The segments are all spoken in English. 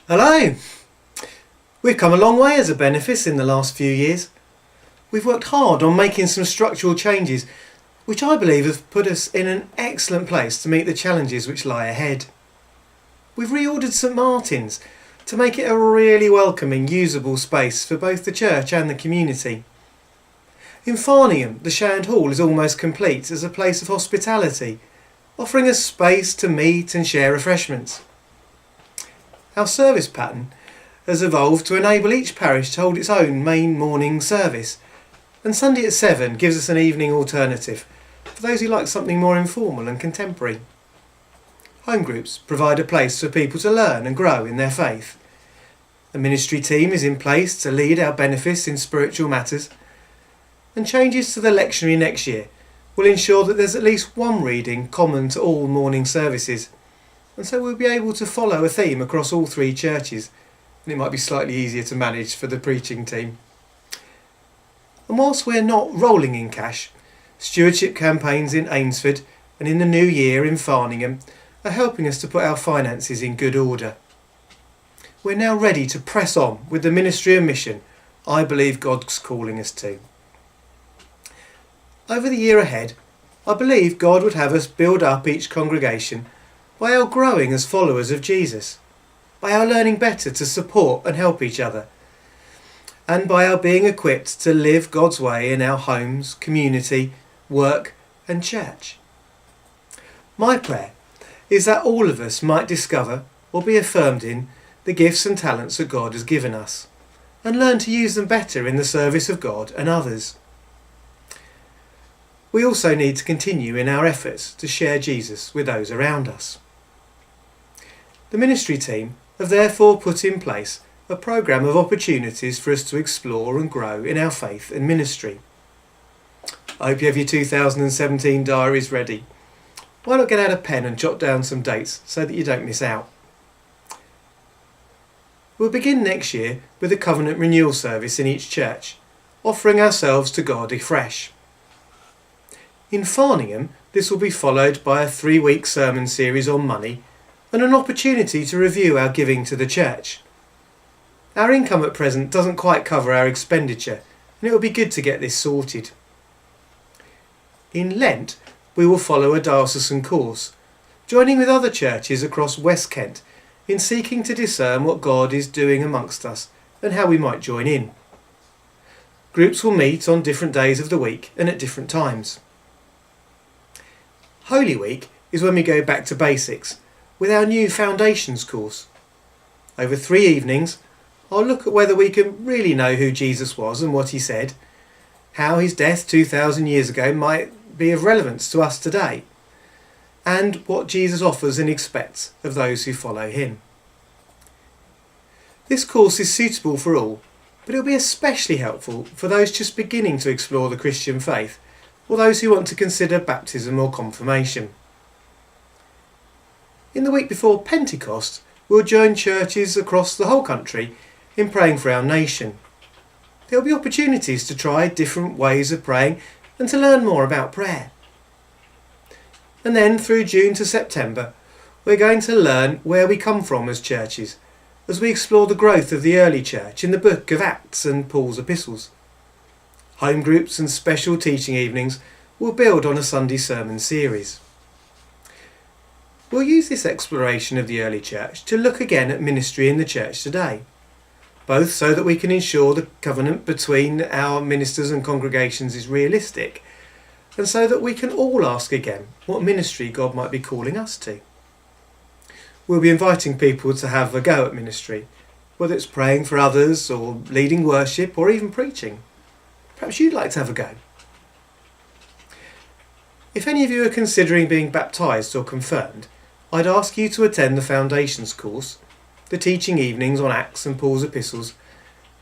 Hello! We've come a long way as a benefice in the last few years. We've worked hard on making some structural changes which I believe have put us in an excellent place to meet the challenges which lie ahead. We've reordered St Martin's to make it a really welcoming, usable space for both the church and the community. In Farningham, the Shand Hall is almost complete as a place of hospitality, offering us space to meet and share refreshments. Our service pattern has evolved to enable each parish to hold its own main morning service, and Sunday at 7 gives us an evening alternative for those who like something more informal and contemporary. Home groups provide a place for people to learn and grow in their faith. The ministry team is in place to lead our benefice in spiritual matters, and changes to the lectionary next year will ensure that there's at least one reading common to all morning services, and so we'll be able to follow a theme across all three churches, and it might be slightly easier to manage for the preaching team. And whilst we're not rolling in cash, stewardship campaigns in Eynsford and in the new year in Farningham are helping us to put our finances in good order. We're now ready to press on with the ministry and mission I believe God's calling us to. Over the year ahead, I believe God would have us build up each congregation by our growing as followers of Jesus, by our learning better to support and help each other, and by our being equipped to live God's way in our homes, community, work and church. My prayer is that all of us might discover or be affirmed in the gifts and talents that God has given us, and learn to use them better in the service of God and others. We also need to continue in our efforts to share Jesus with those around us. The ministry team have therefore put in place a programme of opportunities for us to explore and grow in our faith and ministry. I hope you have your 2017 diaries ready. Why not get out a pen and jot down some dates so that you don't miss out? We'll begin next year with a covenant renewal service in each church, offering ourselves to God afresh. In Farningham, this will be followed by a 3-week sermon series on money and an opportunity to review our giving to the church. Our income at present doesn't quite cover our expenditure, and it will be good to get this sorted. In Lent, we will follow a diocesan course, joining with other churches across West Kent in seeking to discern what God is doing amongst us and how we might join in. Groups will meet on different days of the week and at different times. Holy Week is when we go back to basics with our new Foundations course. Over 3 evenings, I'll look at whether we can really know who Jesus was and what he said, how his death 2,000 years ago might be of relevance to us today, and what Jesus offers and expects of those who follow him. This course is suitable for all, but it will be especially helpful for those just beginning to explore the Christian faith, or those who want to consider baptism or confirmation. In the week before Pentecost, we'll join churches across the whole country in praying for our nation. There will be opportunities to try different ways of praying and to learn more about prayer. And then through June to September, we're going to learn where we come from as churches, as we explore the growth of the early church in the book of Acts and Paul's epistles. Home groups and special teaching evenings will build on a Sunday sermon series. We'll use this exploration of the early church to look again at ministry in the church today, both so that we can ensure the covenant between our ministers and congregations is realistic, and so that we can all ask again what ministry God might be calling us to. We'll be inviting people to have a go at ministry, whether it's praying for others or leading worship or even preaching. Perhaps you'd like to have a go. If any of you are considering being baptised or confirmed, I'd ask you to attend the Foundations course, the teaching evenings on Acts and Paul's epistles,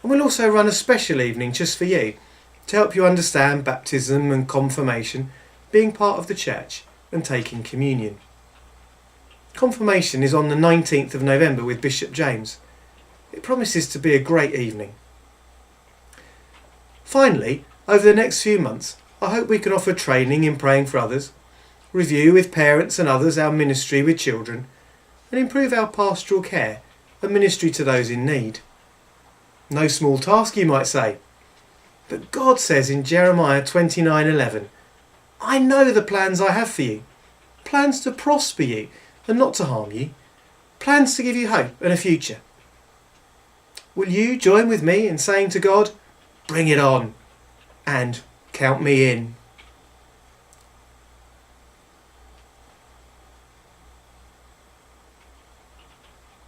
and we'll also run a special evening just for you to help you understand baptism and confirmation, being part of the church and taking communion. Confirmation is on the 19th of November with Bishop James. It promises to be a great evening. Finally, over the next few months, I hope we can offer training in praying for others, review with parents and others our ministry with children, and improve our pastoral care a ministry to those in need. No small task, you might say. But God says in Jeremiah 29:11, I know the plans I have for you, plans to prosper you and not to harm you, plans to give you hope and a future. Will you join with me in saying to God, bring it on, and count me in?